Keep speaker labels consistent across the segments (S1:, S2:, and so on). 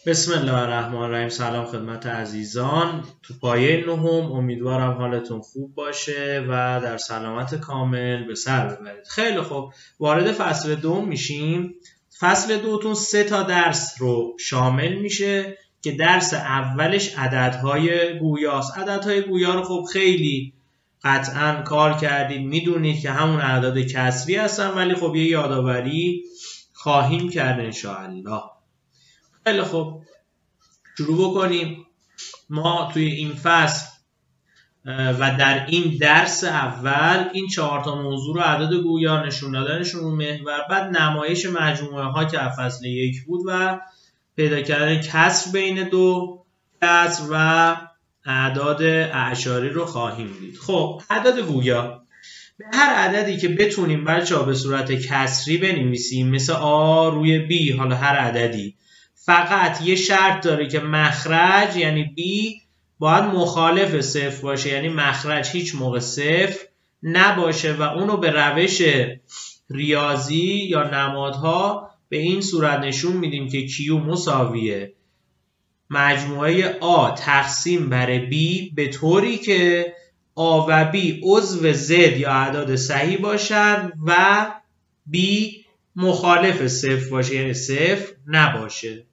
S1: بسم الله الرحمن الرحیم. سلام خدمت عزیزان. تو پایه نهم امیدوارم حالتون خوب باشه و در سلامت کامل به سر ببرید. خیلی خوب، وارد فصل دوم میشیم. فصل دوتون 3 تا درس رو شامل میشه که درس اولش عددهای گویاست. عددهای گویا رو خب خیلی قطعا کار کردید، میدونید که همون اعداد کسری هستن، ولی خب یه یادآوری خواهیم کرد انشاءالله. خیلی خوب، شروع بکنیم. ما توی این فصل و در این درس اول این 4 تا موضوع رو اعداد گویا، نشون دادنشون رو محور، بعد نمایش مجموعه ها که از فصل 1 بود و پیدا کردن کسر بین دو کسر و اعداد اعشاری رو خواهیم دید. خب اعداد گویا، به هر عددی که بتونیم بچه‌ها به صورت کسری بنویسیم، مثل آ روی بی، حالا هر عددی، فقط یه شرط داره که مخرج یعنی بی باید مخالف صفر باشه، یعنی مخرج هیچ موقع صفر نباشه و اونو به روش ریاضی یا نمادها به این صورت نشون میدیم که کیو مساویه مجموعه آ تقسیم بر بی، به طوری که آ و بی عضو زد یا اعداد صحیح باشن و بی مخالف صفر باشه، یعنی صفر نباشه.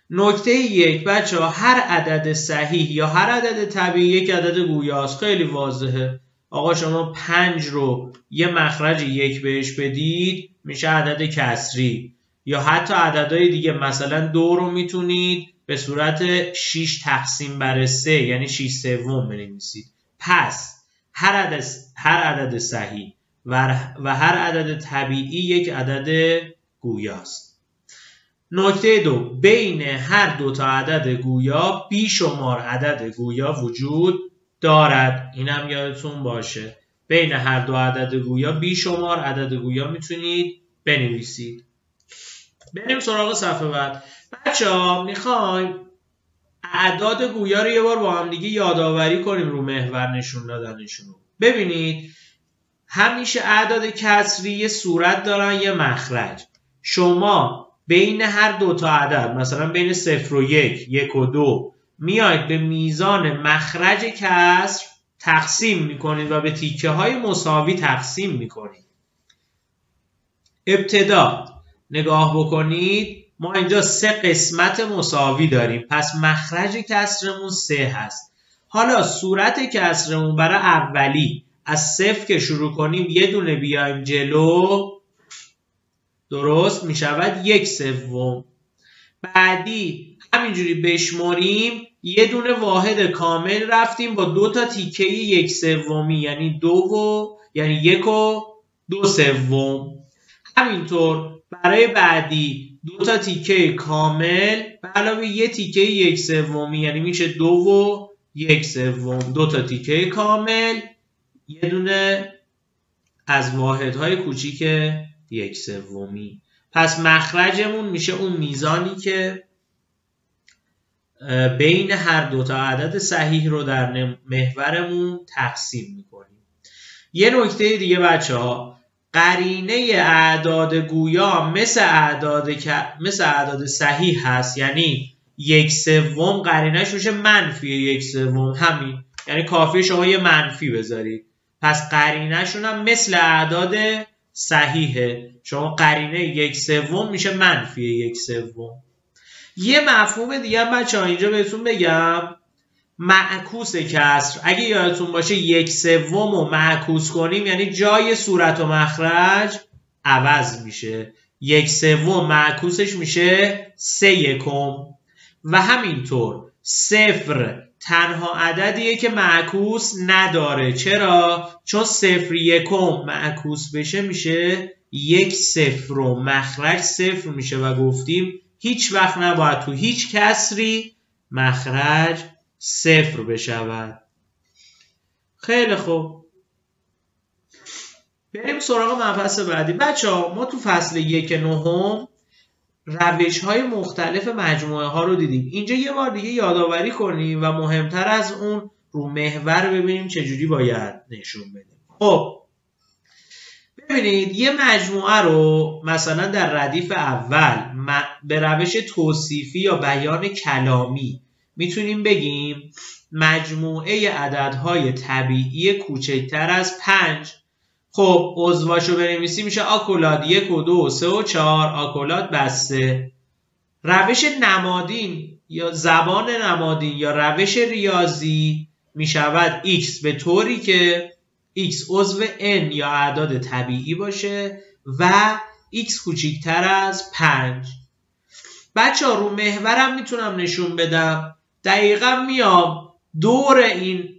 S1: نکته 1 بچه ها، هر عدد صحیح یا هر عدد طبیعی یک عدد گویاست. خیلی واضحه. آقا شما 5 رو یه مخرج 1 بهش بدید میشه عدد کسری، یا حتی عددهای دیگه مثلا 2 رو میتونید به صورت 6 تقسیم بر 3 یعنی 6 سوم بنویسید. پس هر عدد صحیح و هر عدد طبیعی یک عدد گویاست. نکته 2، بین هر دو تا عدد گویا بیشمار عدد گویا وجود دارد. اینم یادتون باشه، بین هر دو عدد گویا بیشمار عدد گویا میتونید بنویسید. بریم سراغ صفحه بعد. بچه‌ها میخوایم اعداد گویا رو یه بار با هم دیگه یادآوری کنیم رو محور نشون دادنشون. ببینید همیشه اعداد کسری یه صورت دارن، یه مخرج. شما بین هر دو تا عدد، مثلا بین 0 و 1، 1 و 2، میاید به میزان مخرج کسر تقسیم میکنید و به تیکه های مساوی تقسیم میکنید. ابتدا نگاه بکنید، ما اینجا 3 قسمت مساوی داریم، پس مخرج کسرمون 3 هست. حالا صورت کسرمون برای اولی از 0 که شروع کنیم یه دونه بیایم جلو، درست می شود 1 سوم. بعدی همینجوری بشماریم یه دونه واحد کامل رفتیم با 2 تا تیکه 1 سومی، یعنی 1 و 2 سوم. همینطور برای بعدی 2 تا تیکه کامل به علاوه 1 تیکه 1 سومی، یعنی میشه 2 و 1 سوم. 2 تا تیکه کامل، یه دونه از واحدهای کوچیک 1 سومی. پس مخرجمون میشه اون میزانی که بین هر دو تا عدد صحیح رو در محورمون تقسیم میکنیم. یه نکته دیگه بچه ها، قرینه اعداد گویا مثل اعداد صحیح هست، یعنی 1 سوم قرینهش میشه منفی 1 سوم، همین، یعنی کافیه شما یه منفی بذارید. پس قرینه‌شون هم مثل اعداد صحیحه، شما قرینه 1 سوم میشه منفی 1 سوم. یه مفهوم دیگه هم بچه ها اینجا بهتون بگم، معکوس کسر. اگه یادتون باشه 1 سوم رو معکوس کنیم یعنی جای صورت و مخرج عوض میشه. 1 سوم معکوسش میشه 3 یکم. و همینطور 0 تنها عددیه که معکوس نداره. چرا؟ چون 0 یکم معکوس بشه میشه 1 صفر، مخرج 0 میشه و گفتیم هیچ وقت نباید تو هیچ کسری مخرج 0 بشود. خیلی خوب، بریم سراغ مبحث بعدی. بچه ها ما تو فصل 1 نهم روش های مختلف مجموعه ها رو دیدیم. اینجا یه بار دیگه یادآوری کنیم و مهمتر از اون رو محور ببینیم چجوری باید نشون بدیم. خب ببینید یه مجموعه رو مثلا در ردیف اول به روش توصیفی یا بیان کلامی میتونیم بگیم مجموعه عددهای طبیعی کوچکتر از 5. خب عضواشو بنویسیم میشه آکولاد 1 و 2 و 3 و 4 آکولاد بسته. روش نمادین یا زبان نمادین یا روش ریاضی میشود x به طوری که x عضو n یا اعداد طبیعی باشه و x کوچکتر از 5. بچه‌ها رو محورم میتونم نشون بدم، دقیقا میام دور این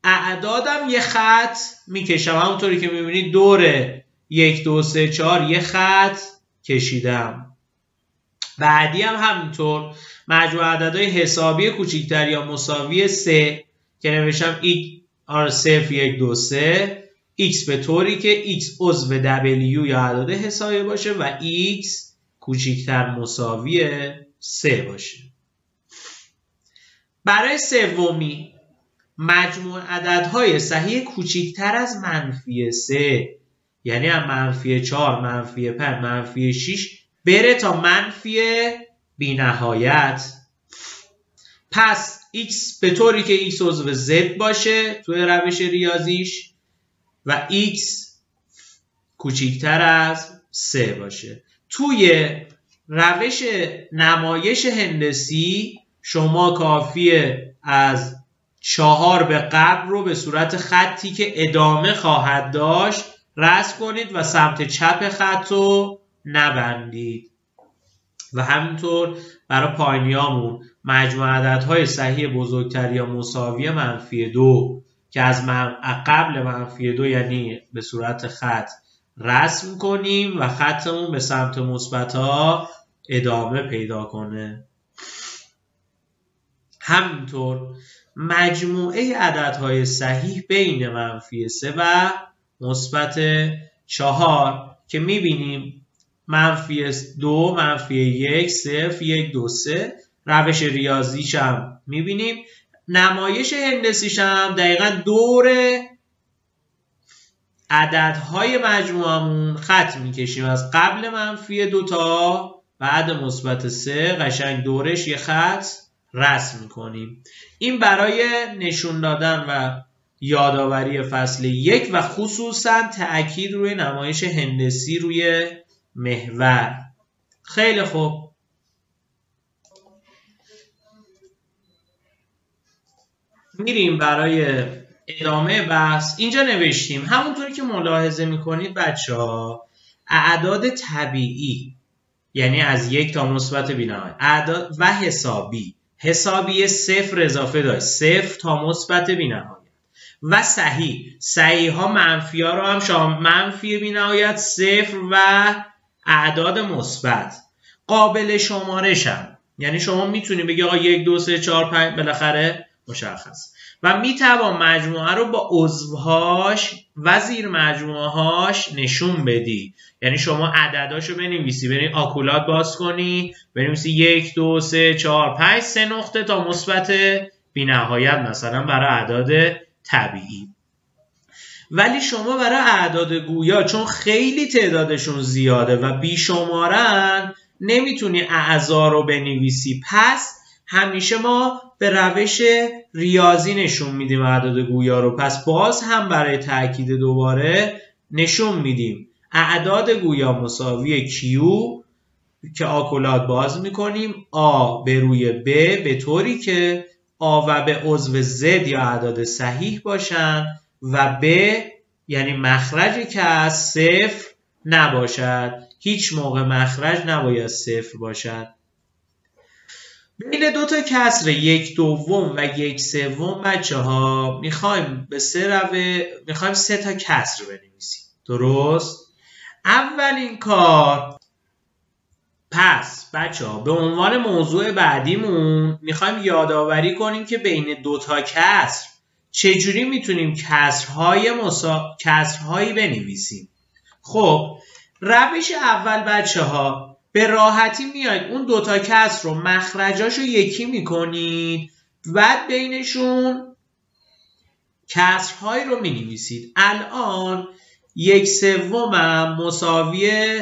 S1: اعدادم یه خط میکشم، همونطوری که میبینید دور 1 2 3 4 یه خط کشیدم. بعدی هم همینطور مجموع عددهای حسابی کوچکتر یا مساوی 3 که نوشتم0 1 2 3 x به طوری که x عضو w یا اعداد حسابی باشه و x کوچکتر مساوی 3 باشه. برای سومی مجموع عددهای صحیح کوچکتر از -3 یعنی هم -4 -5 -6 بره تا بی نهایت. پس x به طوری که x عضو z باشه توی روش ریاضیش و x کوچکتر از 3 باشه. توی روش نمایش هندسی شما کافیه از 4 به قبل رو به صورت خطی که ادامه خواهد داشت رسم کنید و سمت چپ خط رو نبندید. و همینطور برای پایینیامون مجموع عددهای صحیح بزرگتر یا مساوی -2 که از قبل -2 یعنی به صورت خط رسم کنیم و خطمون به سمت مثبت ها ادامه پیدا کنه. همینطور مجموعه عددهای صحیح بین -3 و +4 که میبینیم -2 -1 0 1 2 3 روش ریاضیش هم میبینیم. نمایش هندسیش هم دقیقا دور عددهای مجموعمون خط میکشیم از قبل -2 تا بعد +3 قشنگ دورش یه خط رسم میکنیم. این برای نشون دادن و یادآوری فصل 1 و خصوصا تأکید روی نمایش هندسی روی محور. خیلی خوب، میریم برای ادامه بحث. اینجا نوشتیم همونطوری که ملاحظه میکنید بچه‌ها اعداد طبیعی یعنی از 1 تا مثبت بی‌نهایت اعداد و حسابی 0 اضافه داشت 0 تا مثبت بی‌نهایت و صحیح ها منفی ها رو هم شامل منفی بی‌نهایت 0 و اعداد مثبت قابل شمارشن، یعنی شما میتونید بگی آقا 1 2 3 4 5 بالاخره مشخص و میتوان مجموعه رو با عضوهاش و زیر مجموعه هاش نشون بدی. یعنی شما عدداشو بنویسی، برید آکولات باز کنی بنویسی 1 2 3 4 5 3 نقطه تا مثبت بی‌نهایت مثلا برای اعداد طبیعی. ولی شما برای اعداد گویا چون خیلی تعدادشون زیاده و بیشمارن نمیتونی اعضا رو بنویسی، پس همیشه ما به روش ریاضی نشون میدیم اعداد گویا رو. پس باز هم برای تأکید دوباره نشون میدیم اعداد گویا مساوی Q که آکولات باز میکنیم A به روی B به طوری که A و B عضو Z یا اعداد صحیح باشن و B یعنی مخرجی که از 0 نباشد. هیچ موقع مخرج نباید 0 باشد. بین دو تا کسر 1/2 و 1/3 بچه‌ها میخوایم 3 تا کسر بنویسیم. درست؟ اولین کار پس بچه‌ها به عنوان موضوع بعدیمون میخوایم یادآوری کنیم که بین 2 تا کسر چجوری میتونیم کسرهایی بنویسیم. خب روش اول بچه‌ها به راحتی میاید اون 2 تا کسر رو مخرجاشو یکی میکنید بعد بینشون کسرهایی رو مینویسید. الان 1/3 هم مساوی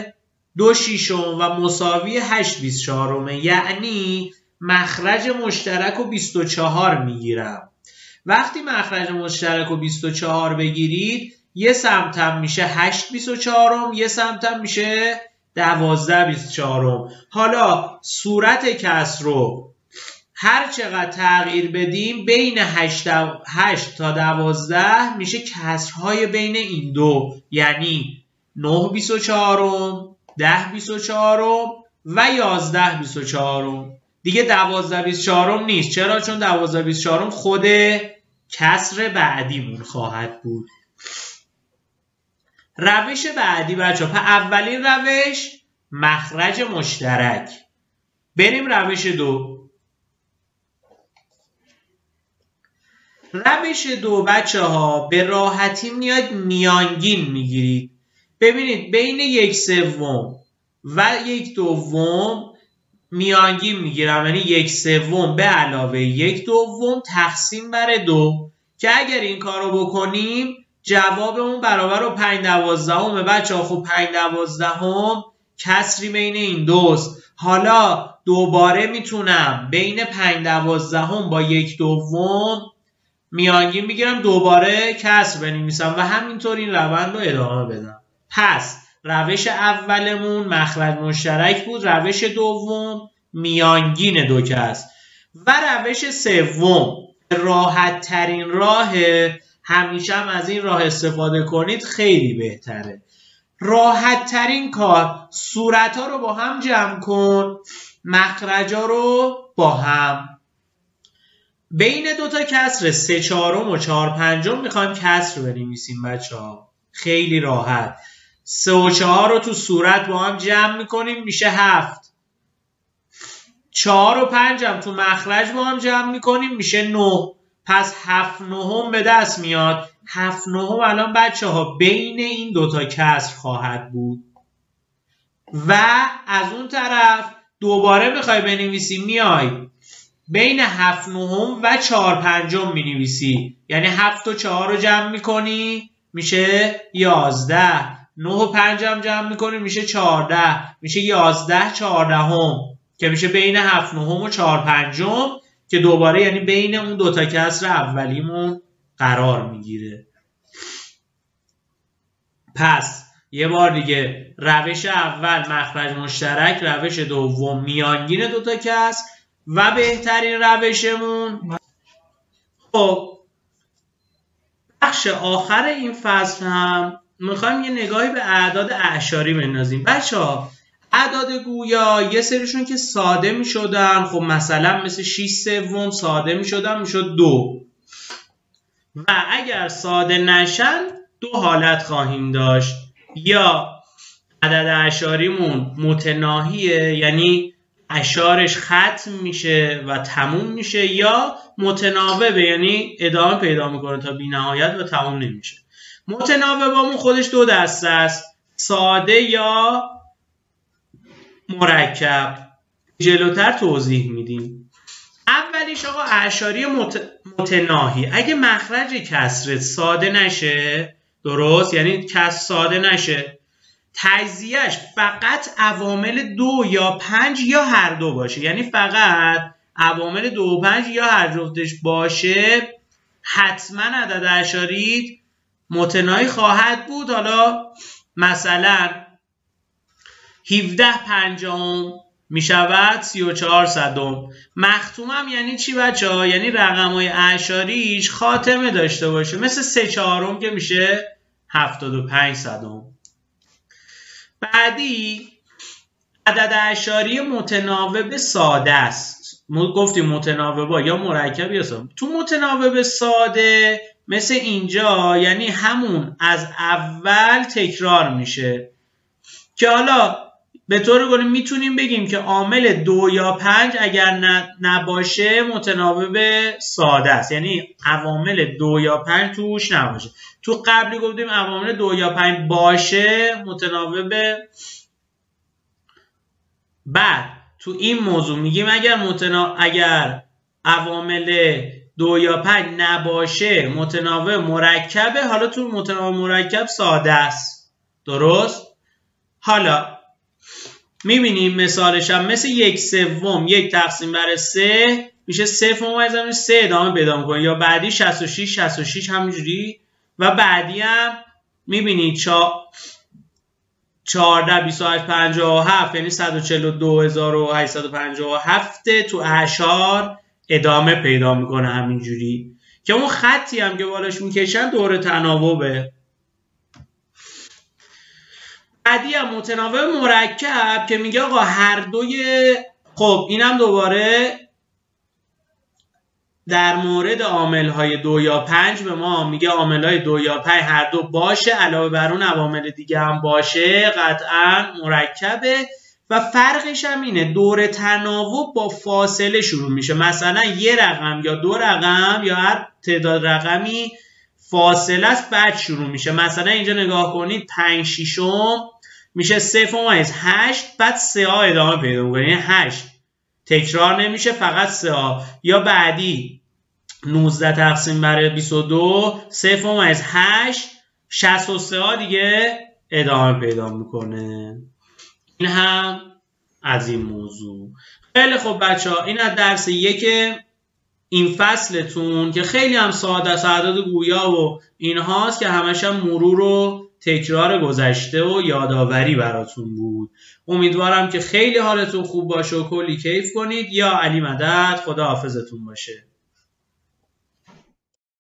S1: 2/6 و مساوی 8/24، یعنی مخرج مشترک رو 24 میگیرم. وقتی مخرج مشترک رو 24 بگیرید، یه سمتم میشه 8/24، یه سمتم میشه 12/24. حالا صورت کسر رو هر چقدر تغییر بدیم بین 8 تا 12 میشه کسرهای بین این دو، یعنی 9/24، 10/24 و 11/24. دیگه 12/24 نیست. چرا؟ چون 12/24 خود کسر بعدیمون خواهد بود. روش بعدی بچه ها، اولین روش مخرج مشترک. بریم روش دو. روش دو بچه ها به راحتی میاد میانگین میگیرید. ببینید بین 1/3 و 1/2 میانگین میگیرم، یعنی 1/3 به علاوه 1/2 تقسیم بر 2 که اگر این کار رو بکنیم جوابمون برابر رو 5/12 بچه ها. خب 5/12 کسری بین این دوست. حالا دوباره میتونم بین 5/12 با 1/2 میانگین میگیرم، دوباره کسر بنویسم و همینطور این روند رو ادامه بدم. پس روش اولمون مخرج مشترک بود، روش دوم میانگین دو کسر و روش سوم راحت ترین راه. همیشه هم از این راه استفاده کنید، خیلی بهتره. راحت ترین کار صورت ها رو با هم جمع کن، مخرج ها رو با هم. بین دوتا کسر 3/4 و 4/5 میخوایم کسر بنویسیم بچه ها. خیلی راحت. 3 و 4 رو تو صورت با هم جمع میکنیم میشه 7. 4 و 5 هم تو مخرج با هم جمع میکنیم میشه 9. پس 7/9 به دست میاد. 7/9 الان بچه ها بین این دوتا کسر خواهد بود. و از اون طرف دوباره میخوای بنویسی، میای بین 7/9 و 4/5 مینویسی، یعنی 7 و 4 رو جمع میکنی میشه 11. 9 و 5 هم جمع میکنی میشه 14. میشه 11/14 که میشه بین 7/9 و 4/5 که دوباره یعنی بین اون دوتا کسر اولیمون قرار میگیره. پس یه بار دیگه، روش اول مخرج مشترک، روش دوم میانگین دوتا کسر و بهترین روشمون. خب بخش آخر این فصل هم میخوایم یه نگاهی به اعداد اعشاری بندازیم. بچه ها اعداد گویا یه سریشون که ساده میشدن، خب مثلا مثل 6/3 ساده میشدن میشد 2 و اگر ساده نشن دو حالت خواهیم داشت، یا عدد اعشاریمون متناهیه یعنی اعشارش ختم میشه و تموم میشه، یا متناوبه یعنی ادامه پیدا میکنه تا بی نهایت و تموم نمیشه. متناوبمون خودش دو دسته است، ساده یا مرکب. جلوتر توضیح میدیم. اولیش آقا اعشاری متناهی. اگه مخرج کسرت ساده نشه، درست، یعنی کسر ساده نشه، تجزیهش فقط عوامل 2 یا 5 یا هر دو باشه، یعنی فقط عوامل 2 و 5 یا هر جفتش باشه، حتما عدد اعشاریت متناهی خواهد بود. حالا مثلا 17/50 می شود 34 مختوم هم یعنی چی بچه ها؟ یعنی رقم های اعشاریش خاتمه داشته باشه، مثل 3/4 که میشه 75 بعدی عدد اعشاری متناوب ساده است. ما گفتیم متناوبا یا مرکب یا ساده. تو متناوب ساده مثل اینجا یعنی همون از اول تکرار میشه، که حالا به طور کلی میتونیم بگیم که عامل 2 یا 5 اگر نباشه متناوب ساده است، یعنی عوامل 2 یا 5 توش نباشه. تو قبلی گفتیم عوامل 2 یا 5 باشه متناوب. بعد تو این موضوع میگیم اگر عوامل 2 یا 5 نباشه متناوب مرکبه. حالا تو متناوب مرکب ساده است. درست؟ حالا میبینیم مثالش هم مثل 1/3 1 تقسیم بر 3 میشه 0.3 ادامه پیدا میکنه. یا بعدی 66 همینجوری و بعدی هم میبینید 14 28 57 یعنی 142857 تو اعشار ادامه پیدا میکنه همینجوری که اون خطی هم که بالاش میکشن دور تناوبه. بعدی هم متناوب مرکب که میگه آقا هر دوی، خب اینم دوباره در مورد عامل‌های 2 یا 5 به ما میگه عامل‌های 2 یا 5 هر دو باشه، علاوه بر اون عوامل دیگه هم باشه، قطعاً مرکبه. و فرقش هم اینه دور تناوب با فاصله شروع میشه. مثلا یه رقم یا 2 رقم یا هر تعداد رقمی فاصله است بعد شروع میشه. مثلا اینجا نگاه کنید 5 ششم میشه 0.8 بعد 3 ادامه پیدا میکنه، یعنی 8 تکرار نمیشه فقط 3. یا بعدی 19 تقسیم بر 22 0.8 63 دیگه ادامه پیدا میکنه. این هم از این موضوع. خیلی خب بچه ها، این از درس 1 این فصلتون که خیلی هم ساده است، اعداد گویا و این هاست که همش هم مرور و تکرار گذشته و یادآوری براتون بود. امیدوارم که خیلی حالتون خوب باشه و کلی کیف کنید. یا علی مدد، خدا حافظتون باشه.